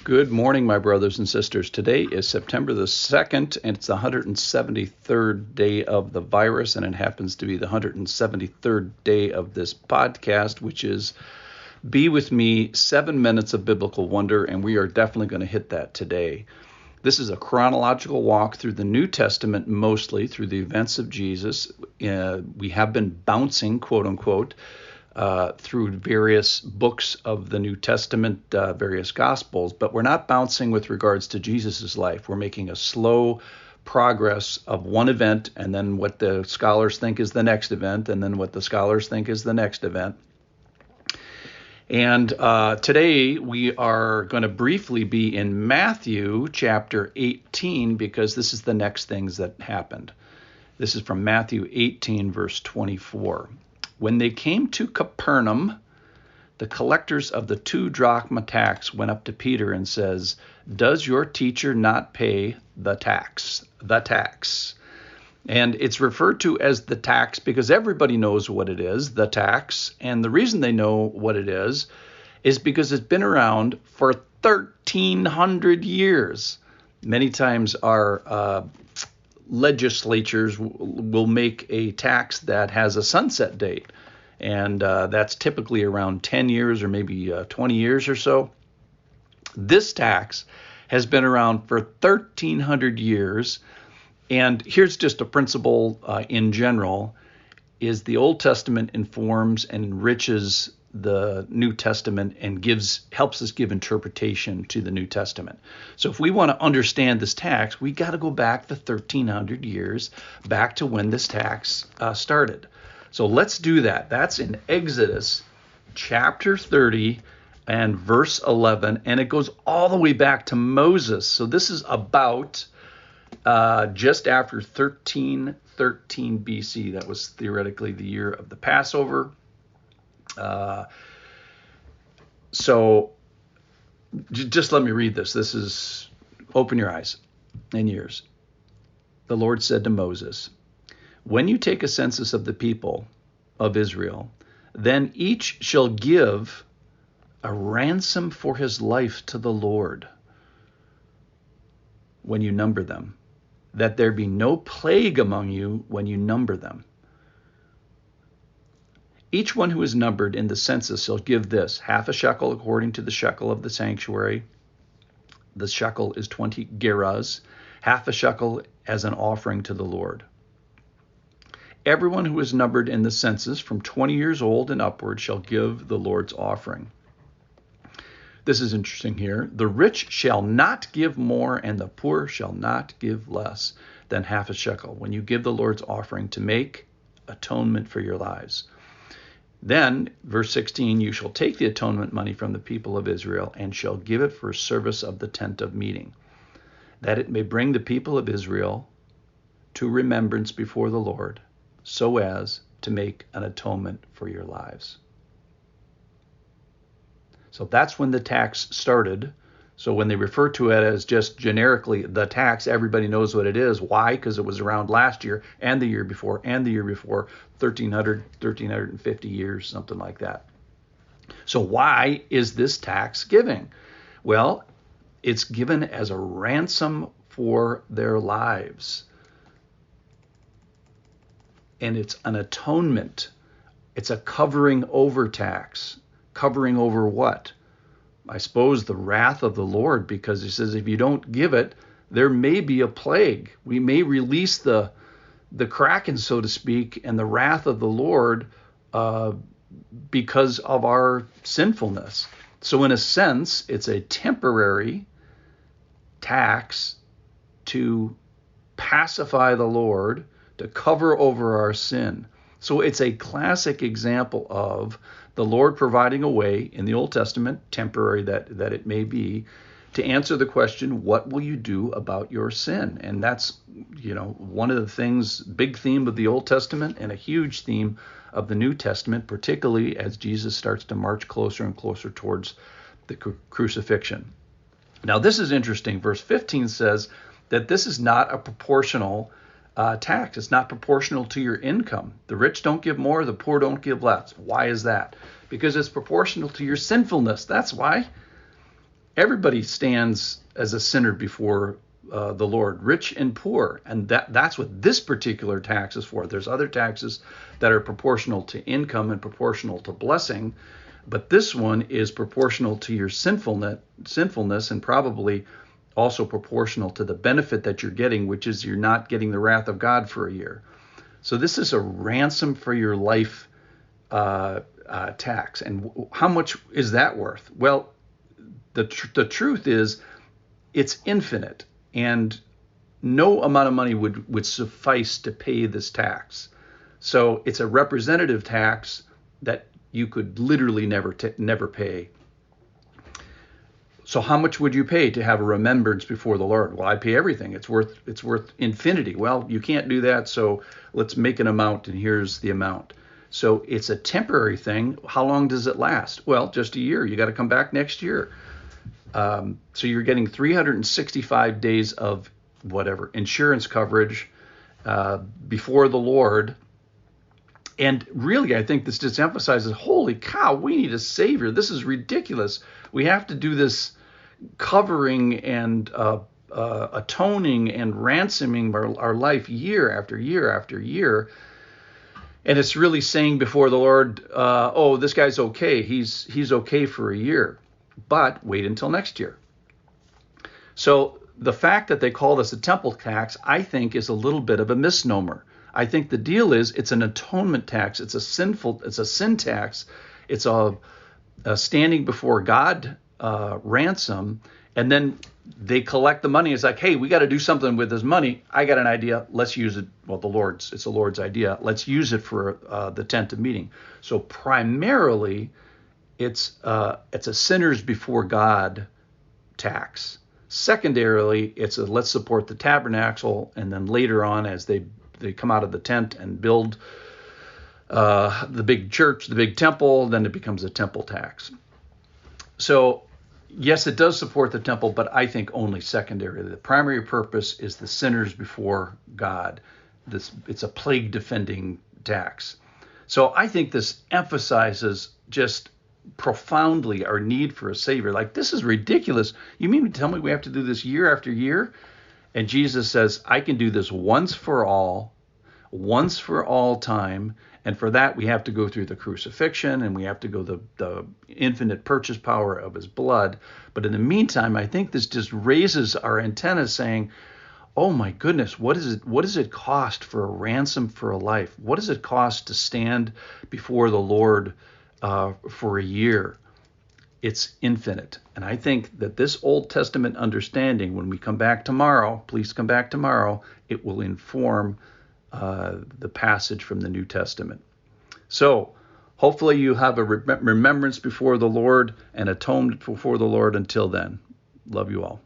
Good morning, my brothers and sisters. Today is September the 2nd, and it's the 173rd day of the virus, and it happens to be the 173rd day of this podcast, which is Be With Me, 7 Minutes of Biblical Wonder, and we are definitely going to hit that today. This is a chronological walk through the New Testament, mostly through the events of Jesus. We have been bouncing, quote unquote, through various books of the New Testament, various Gospels, but we're not bouncing with regards to Jesus's life. We're making a slow progress of one event, and then what the scholars think is the next event, and then what the scholars think is the next event. And today we are going to briefly be in Matthew chapter 18, because this is the next things that happened. This is from Matthew 18, verse 24. When they came to Capernaum, the collectors of the 2 drachma tax went up to Peter and says, "Does your teacher not pay the tax?" The tax. And it's referred to as the tax because everybody knows what it is, the tax. And the reason they know what it is because it's been around for 1,300 years. Many times our legislatures will make a tax that has a sunset date, and that's typically around 10 years or maybe 20 years or so. This tax has been around for 1,300 years, and here's just a principle in general, is the Old Testament informs and enriches the New Testament and helps us give interpretation to the New Testament. So if we want to understand this tax, we got to go back the 1,300 years, back to when this tax started. So let's do that. That's in Exodus chapter 30 and verse 11, and it goes all the way back to Moses. So this is about just after 1313 BC. That was theoretically the year of the Passover. So just let me read this. This is, open your eyes and ears. The Lord said to Moses, "When you take a census of the people of Israel, then each shall give a ransom for his life to the Lord when you number them, that there be no plague among you when you number them. Each one who is numbered in the census shall give this, half a shekel according to the shekel of the sanctuary. The shekel is 20 gerahs, half a shekel as an offering to the Lord. Everyone who is numbered in the census from 20 years old and upward shall give the Lord's offering." This is interesting here. "The rich shall not give more, and the poor shall not give less than half a shekel when you give the Lord's offering to make atonement for your lives. Then, verse 16, you shall take the atonement money from the people of Israel and shall give it for service of the tent of meeting, that it may bring the people of Israel to remembrance before the Lord, so as to make an atonement for your lives." So that's when the tax started. So when they refer to it as just generically the tax, everybody knows what it is. Why? Because it was around last year and the year before and the year before, 1,350 years, something like that. So why is this tax giving? Well, it's given as a ransom for their lives. And it's an atonement. It's a covering over tax. Covering over what? I suppose the wrath of the Lord, because he says if you don't give it, there may be a plague. We may release the kraken, so to speak, and the wrath of the Lord because of our sinfulness. So in a sense, it's a temporary tax to pacify the Lord, to cover over our sin. So it's a classic example of the Lord providing a way in the Old Testament, temporary that it may be, to answer the question, what will you do about your sin? And that's, one of the things, big theme of the Old Testament and a huge theme of the New Testament, particularly as Jesus starts to march closer and closer towards the crucifixion. Now, this is interesting. Verse 15 says that this is not a proportional tax. It's not proportional to your income. The rich don't give more, the poor don't give less. Why is that? Because it's proportional to your sinfulness. That's why. everybody stands as a sinner before the Lord, rich and poor, and that's what this particular tax is for. There's other taxes that are proportional to income and proportional to blessing, but this one is proportional to your sinfulness, and probably also proportional to the benefit that you're getting, which is you're not getting the wrath of God for a year. So this is a ransom for your life tax. And how much is that worth? Well, the truth is it's infinite, and no amount of money would suffice to pay this tax. So it's a representative tax that you could literally never pay. So how much would you pay to have a remembrance before the Lord? Well, I pay everything. It's worth infinity. Well, you can't do that, so let's make an amount, and here's the amount. So it's a temporary thing. How long does it last? Well, just a year. You got to come back next year. So you're getting 365 days of whatever insurance coverage before the Lord. And really, I think this just emphasizes, holy cow, we need a Savior. This is ridiculous. We have to do this covering and atoning and ransoming our life year after year after year. And it's really saying before the Lord, oh, this guy's okay. He's okay for a year, but wait until next year. So the fact that they call this a temple tax, I think, is a little bit of a misnomer. I think the deal is it's an atonement tax. It's a sin tax. It's a standing before God ransom, and then they collect the money. It's like, hey, we got to do something with this money. I got an idea. Let's use it. Well, it's the Lord's idea. Let's use it for the tent of meeting. So primarily, it's a sinners before God tax. Secondarily, it's a let's support the tabernacle, and then later on, as they come out of the tent and build the big church, the big temple, then it becomes a temple tax. So yes, it does support the temple, but I think only secondarily. The primary purpose is the sinners before God. It's a plague defending tax. So I think this emphasizes just profoundly our need for a Savior. Like, this is ridiculous. You mean to tell me we have to do this year after year? And Jesus says, I can do this once for all time. And for that, we have to go through the crucifixion, and we have to go the infinite purchase power of his blood. But in the meantime, I think this just raises our antennas saying, oh my goodness, what does it cost for a ransom for a life? What does it cost to stand before the Lord for a year? It's infinite. And I think that this Old Testament understanding, when we come back tomorrow, please come back tomorrow, it will inform the passage from the New Testament. So hopefully you have a remembrance before the Lord and atonement before the Lord. Until then, love you all.